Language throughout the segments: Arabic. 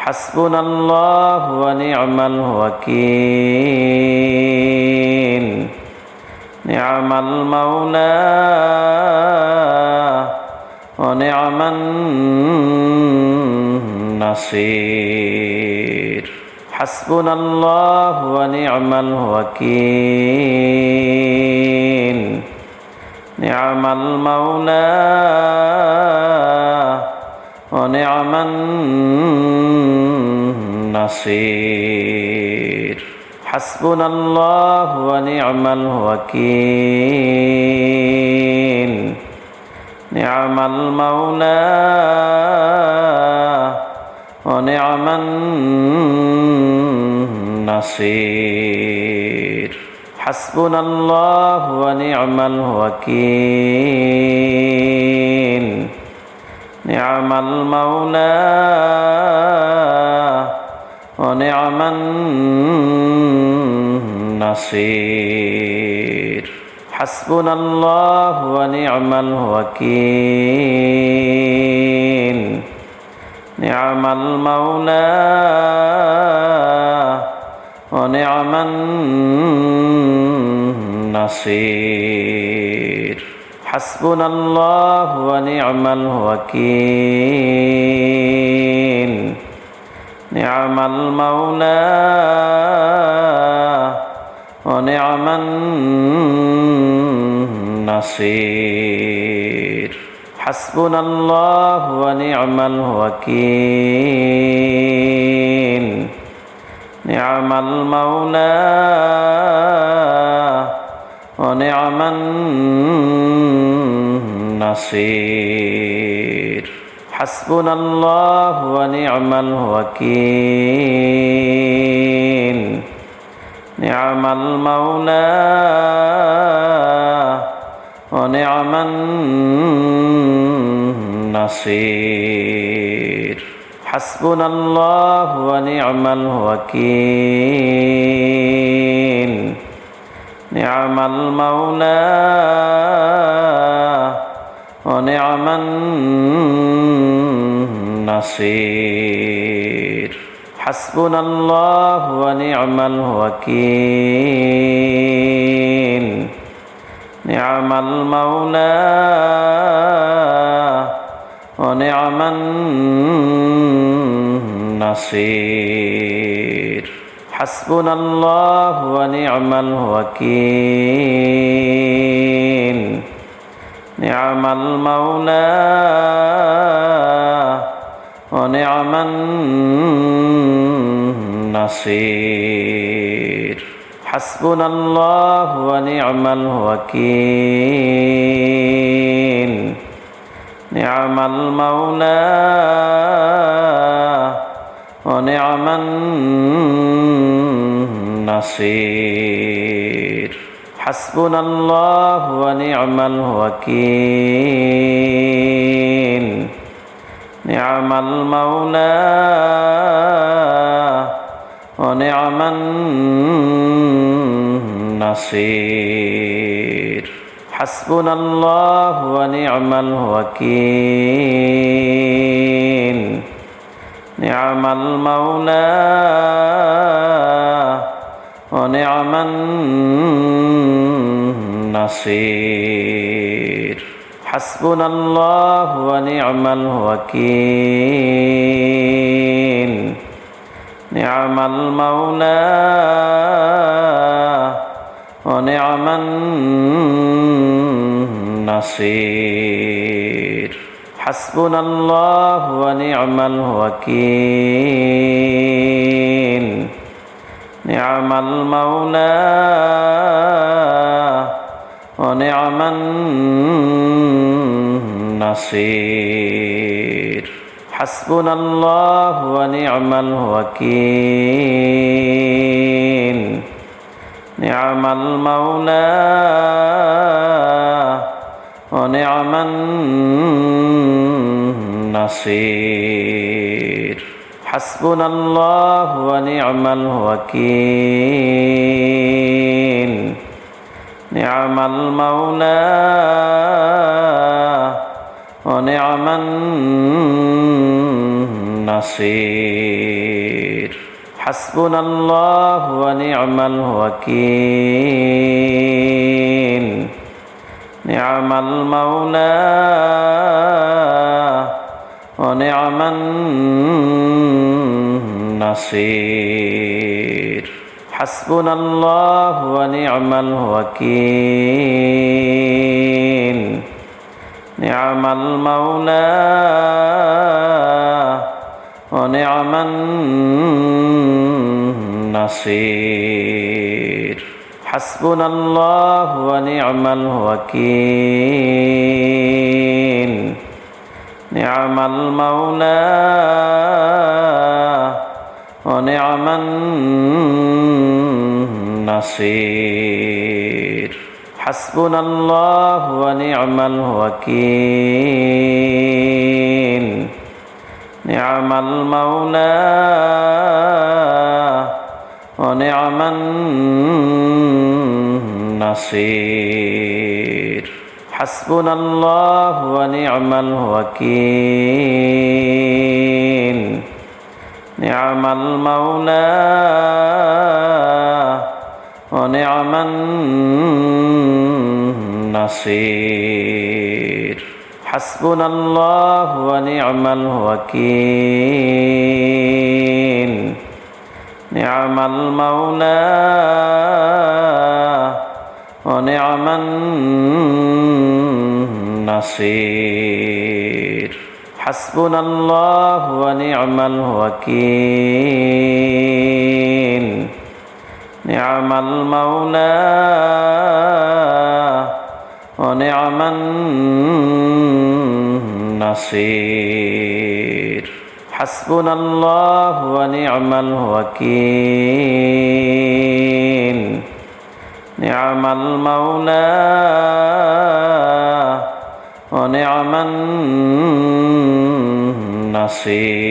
حسبنا الله ونعم الوكيل نعم المولى ونعم النصير حسبنا الله ونعم الوكيل نعم المولى ونعم النصير حسبنا الله ونعم الوكيل نعم المولى ونعم النصير حسبنا الله ونعم الوكيل نعم المولى ونعم النصير حسبنا الله ونعم الوكيل نعم المولى ونعم النصير حسبنا الله ونعم الوكيل نعم المولى ونعم النصير حسبنا الله ونعم الوكيل نعم المولى ونعم النصير حسبنا الله ونعم الوكيل نعم المولى ونعم النصير حسبنا الله ونعم الوكيل نعم المولى ونعم النصير حسبنا الله ونعم الوكيل نعم المولى ونعم النصير حسبنا الله ونعم الوكيل نعم المولى ونعم النصير حسبنا الله ونعم الوكيل نعم المولى ونعم النصير حسبنا الله ونعم الوكيل نعم المولى ونعم النصير حسبنا الله ونعم الوكيل نعم المولى ونعم النصير حسبنا الله ونعم الوكيل نعم المولى ونعم النصير حسبنا الله ونعم الوكيل نعم المولى ونعم النصير حسبنا الله ونعم الوكيل نعم المولى ونعم النصير حسبنا الله ونعم الوكيل نعم المولى ونعم النصير حسبنا الله ونعم الوكيل نعم المولى ونعم النصير حسبنا الله ونعم الوكيل نعم المولى ونعم النصير حسبنا الله ونعم الوكيل نعم المولى ونعم النصير حسبنا الله ونعم الوكيل نعم المولى ونعم النصير حسبنا الله ونعم الوكيل نعم المولى ونعم النصير حسبنا الله ونعم الوكيل نعم المولى ونعم النصير حسبنا الله ونعم الوكيل نعم المولى ونعم النصير حسبنا الله ونعم الوكيل نعم المولى ونعم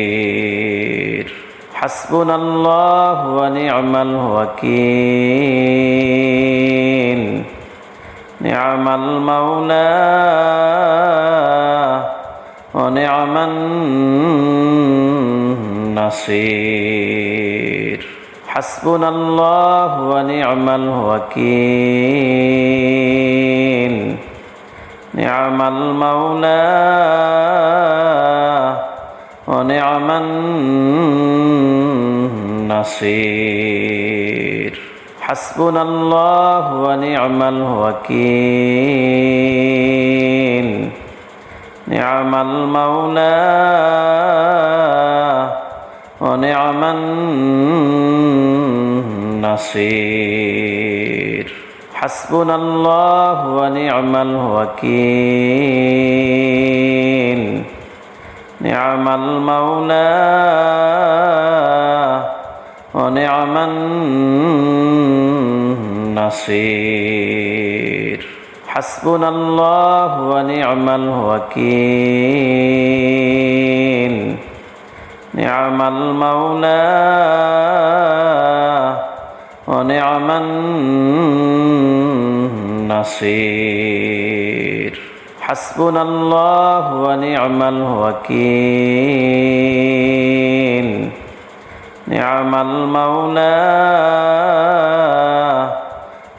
النصير حسبنا الله ونعم الوكيل نعم المولى ونعم النصير حسبنا الله ونعم الوكيل نعم المولى ونعم النصير حسبنا الله ونعم الوكيل نعم المولى ونعم النصير حسبنا الله ونعم الوكيل نعم المولى ونعم النصير حسبنا الله ونعم الوكيل نعم المولى ونعم النصير حسبنا الله ونعم الوكيل نعم المولى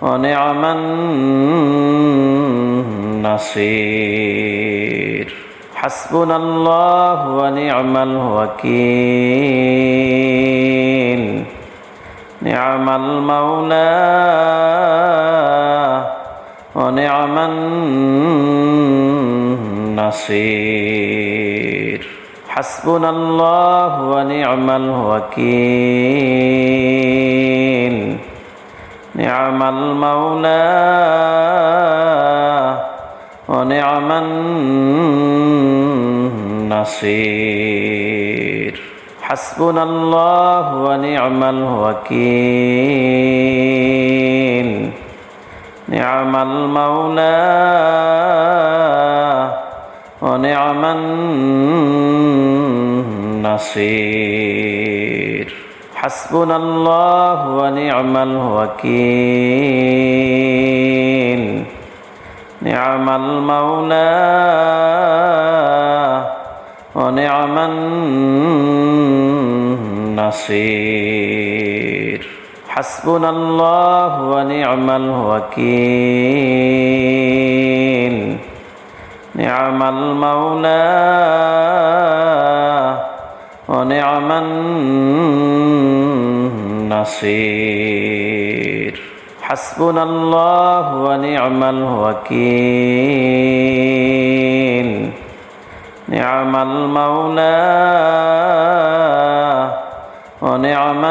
ونعم النصير حسبنا الله ونعم الوكيل نعم المولى ونعم النصير حسبنا الله ونعم الوكيل نعم المولى ونعم النصير حسبنا الله ونعم الوكيل نعم المولى ونعم النصير حسبنا الله ونعم الوكيل نعم المولى ونعم نصير حسبنا الله ونعم الوكيل نعم المولى ونعم النصير حسبنا الله ونعم الوكيل نعم المولى ونعم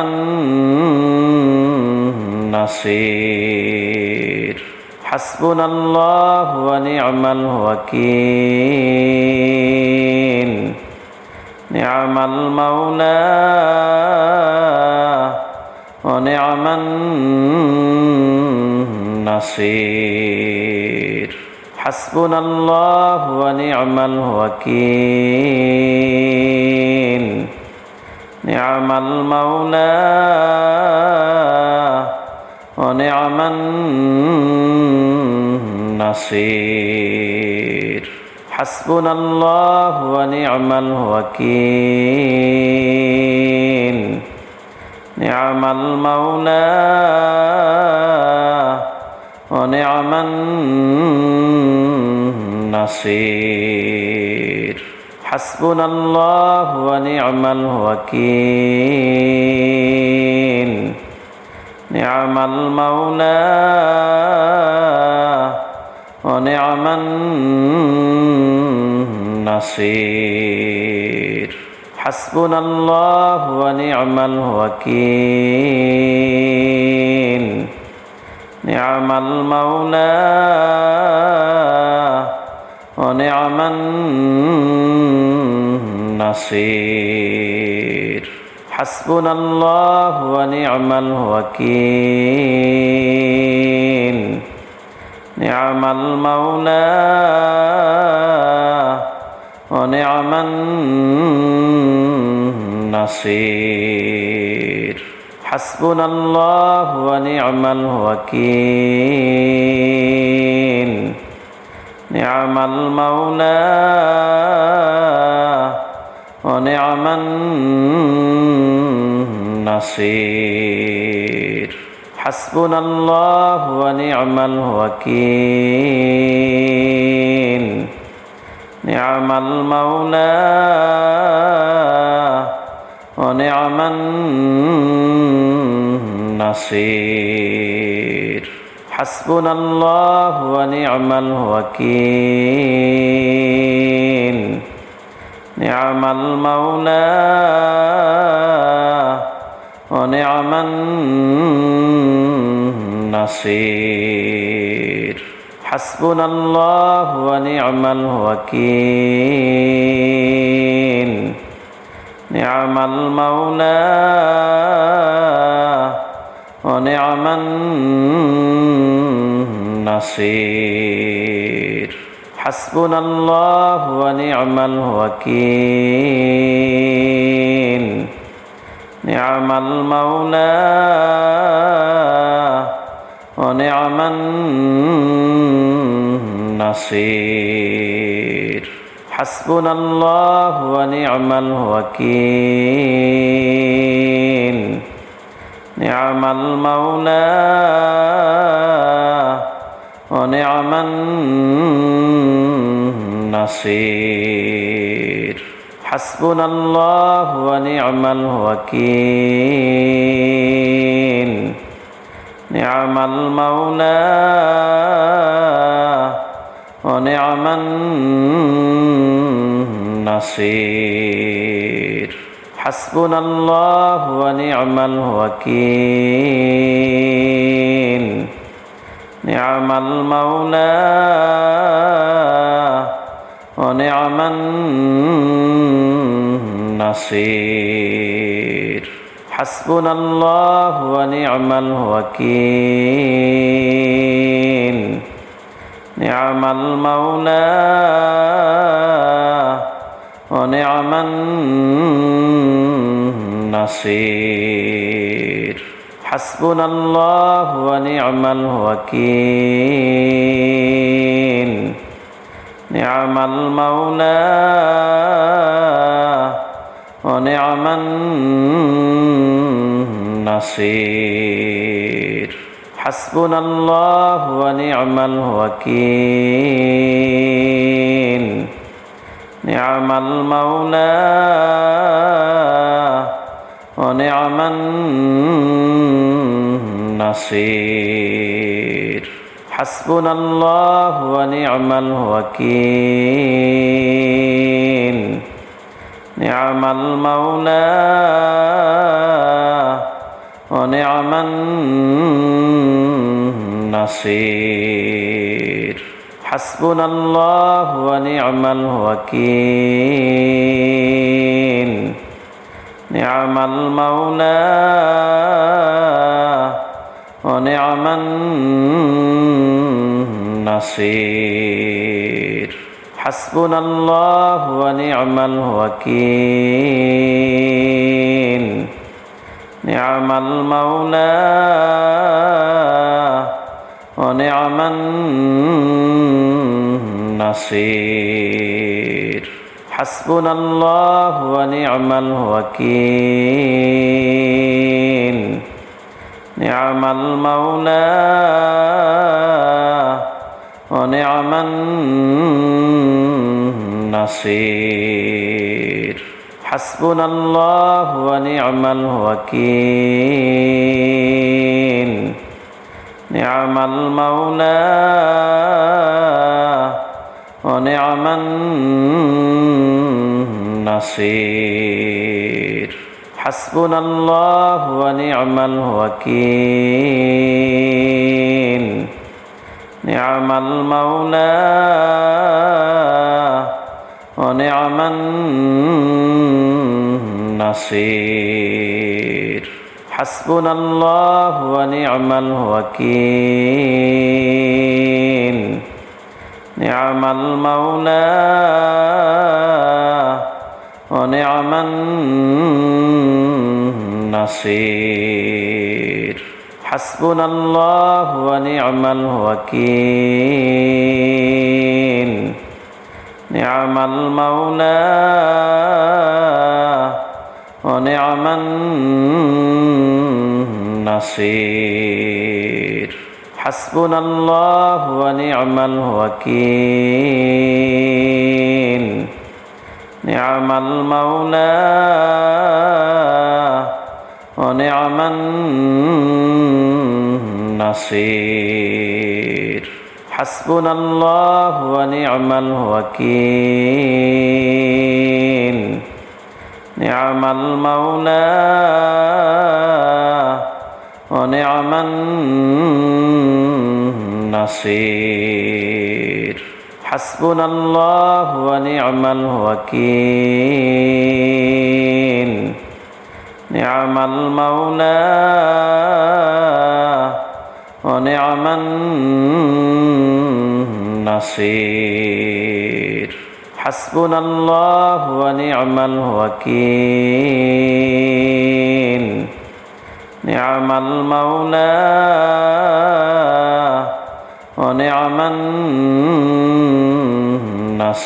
النصير حسبنا الله ونعم الوكيل نعم المولى ونعم النصير حسبنا الله ونعم الوكيل نعم المولى ونعم النصير حسبنا الله ونعم الوكيل نعم المولى ونعم النصير حسبنا الله ونعم الوكيل نعم المولى ونعم النصير حسبنا الله ونعم الوكيل نعم المولى ونعم النصير حسبنا الله ونعم الوكيل نعم المولى ونعم النصير حسبنا الله ونعم الوكيل نعم المولى ونعم النصير حسبنا الله ونعم الوكيل نعم المولى ونعم النصير حسبنا الله ونعم الوكيل نعم المولى ونعم النصير حسبنا الله ونعم الوكيل نعم المولى ونعم النصير حسبنا الله ونعم الوكيل نعم المولى ونعم النصير حسبنا الله ونعم الوكيل نعم المولى ونعم النصير حسبنا الله ونعم الوكيل نعم المولى ونعم النصير حسبنا الله ونعم الوكيل نعم المولى ونعم النصير حسبنا الله ونعم الوكيل نعم المولى ونعم النصير حسبنا الله ونعم الوكيل نعم المولى ونعم النصير حسبنا الله ونعم الوكيل نعم المولى ونعم النصير حسبنا الله ونعم الوكيل نعم المولى ونعم النصير حسبنا الله ونعم الوكيل نعم المولى ونعم النصير حسبنا الله ونعم الوكيل نعم المولى ونعم النصير حسبنا الله ونعم الوكيل نعم المولى ونعم النصير حسبنا الله ونعم الوكيل نعم المولى ونعم النصير حسبنا الله ونعم الوكيل نعم المولى ونعم النصير حسبنا الله ونعم الوكيل نعم المولى ونعم النصير حسبنا الله ونعم الوكيل نعم المولى ونعم النصير حسبنا الله ونعم الوكيل نعم المولى ونعم النصير حسبنا الله ونعم الوكيل نعم المولى ونعم النصير حسبنا الله ونعم الوكيل نعم المولى ونعم النصير حسبنا الله ونعم الوكيل نعم المولى ونعم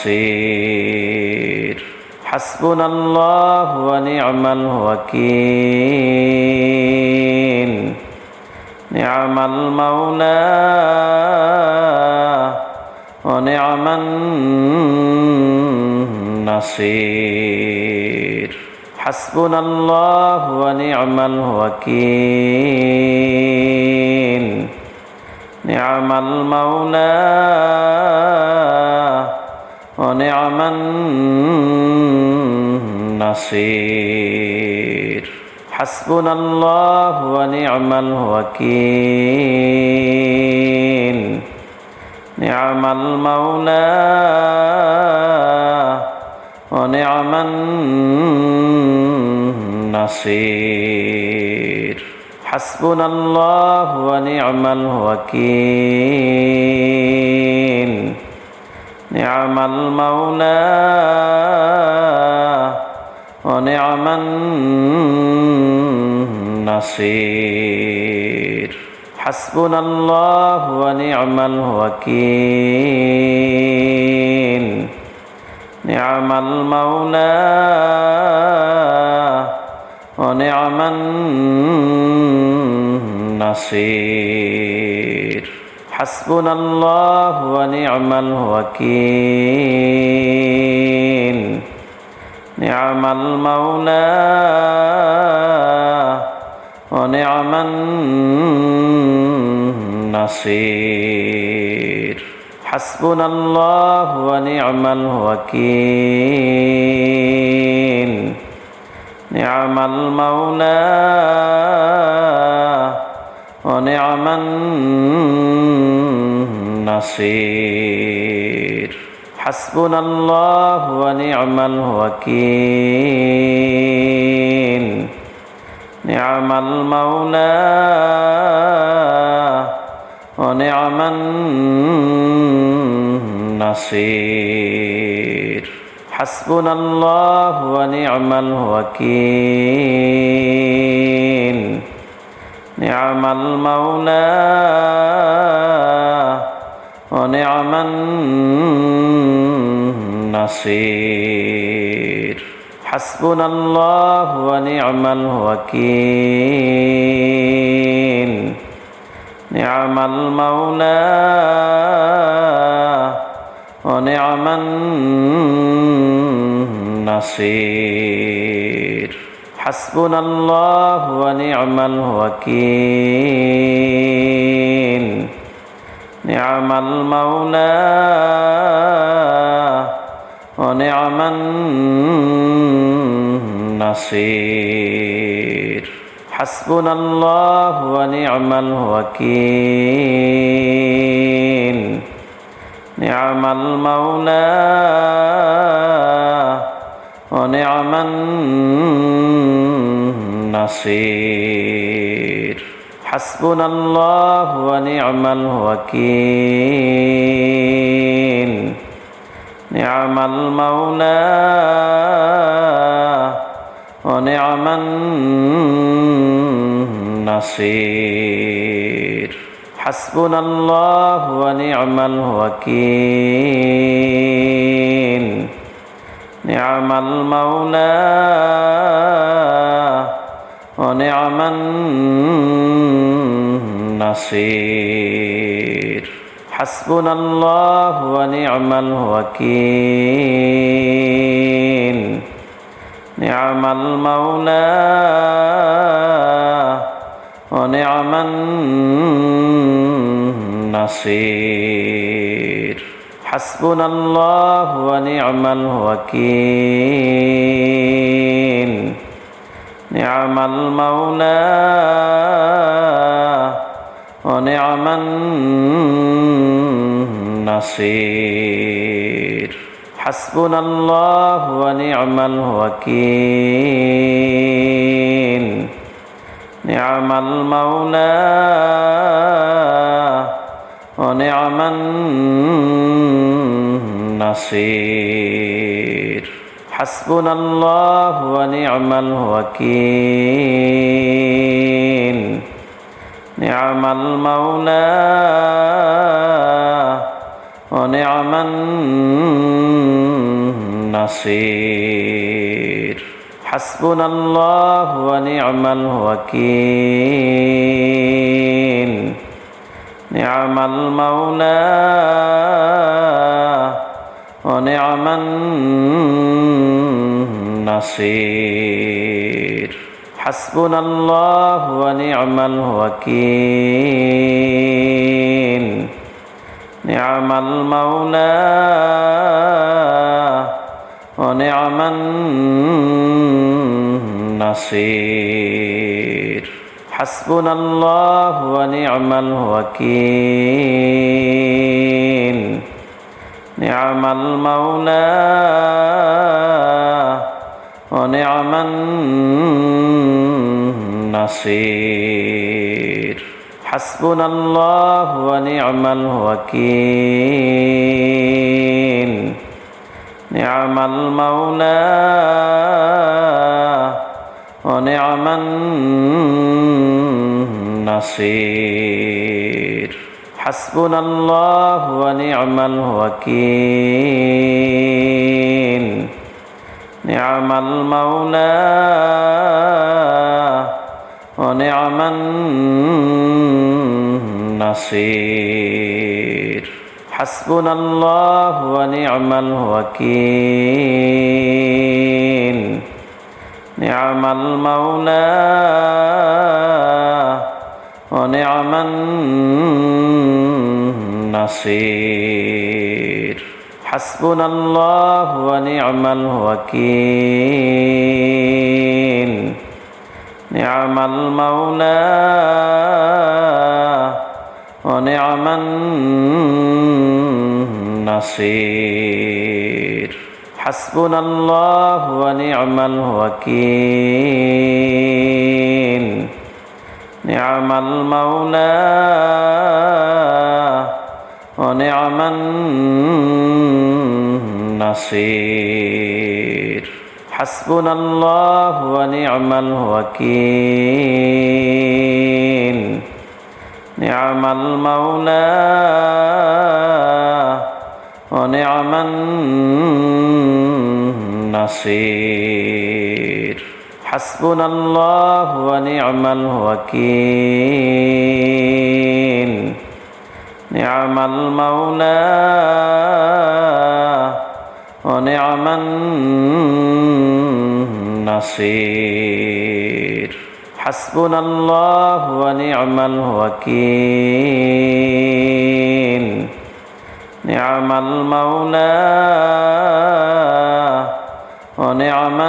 النصير حسبنا الله ونعم الوكيل نعم المولى ونعم النصير حسبنا الله ونعم الوكيل نعم المولى ونعم النصير حسبنا الله ونعم الوكيل نعم المولى ونعم النصير حسبنا الله ونعم الوكيل نعم المولى ونعم النصير حسبنا الله ونعم الوكيل نعم المولى ونعم النصير حسبنا الله ونعم الوكيل نعم المولى ونعم النصير حسبنا الله ونعم الوكيل نعم المولى ونعم النصير حسبنا الله ونعم الوكيل نعم المولى ونعم النصير حسبنا الله ونعم الوكيل نعم المولى ونعم النصير حسبنا الله ونعم الوكيل نعم المولى ونعم النصير حسبنا الله ونعم الوكيل نعم المولى ونعم النصير حسبنا الله ونعم الوكيل نعم المولى ونعم النصير حسبنا الله ونعم الوكيل نعم المولى ونعم النصير حسبنا الله ونعم الوكيل نعم المولى ونعم النصير حسبنا الله ونعم الوكيل نعم المولى ونعم النصير حسبنا الله ونعم الوكيل نعم المولى ونعم النصير حسبنا الله ونعم الوكيل نعم المولى ونعم النصير حسبنا الله ونعم الوكيل نعم المولى ونعم النصير حسبنا الله ونعم الوكيل نعم المولى ونعم النصير حسبنا الله ونعم الوكيل نعم المولى ونعم النصير حسبنا الله ونعم الوكيل نعم المولى ونعم النصير حسبنا الله ونعم الوكيل نعم المولى ونعم النصير حسبنا الله ونعم الوكيل نعم المولى ونعم النصير حسبنا الله ونعم الوكيل نعم المولى ونعم النصير حسبنا الله ونعم الوكيل نعم المولى ونعم النصير حسبنا الله ونعم الوكيل نعم المولى ونعم النصير حسبنا الله ونعم الوكيل نعم المولى ونعم النصير حسبنا الله ونعم الوكيل نعم المولى ونعم النصير حسبنا الله ونعم الوكيل نعم المولى ونعم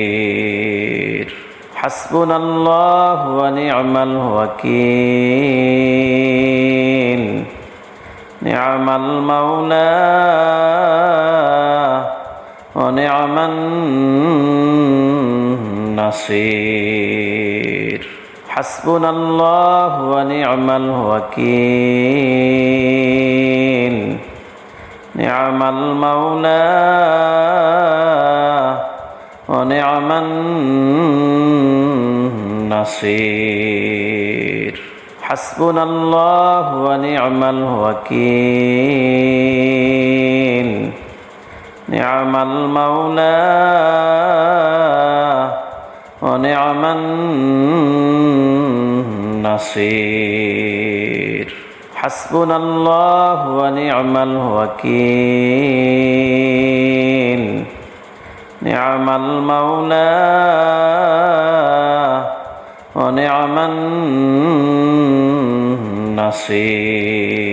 النصير حسبنا الله ونعم الوكيل نعم المولى ونعم النصير حسبنا الله ونعم الوكيل نعم المولى ونعم النصير حسبنا الله ونعم الوكيل نعم المولى ونعم النصير حسبنا الله ونعم الوكيل نعم المولى ونعم النصير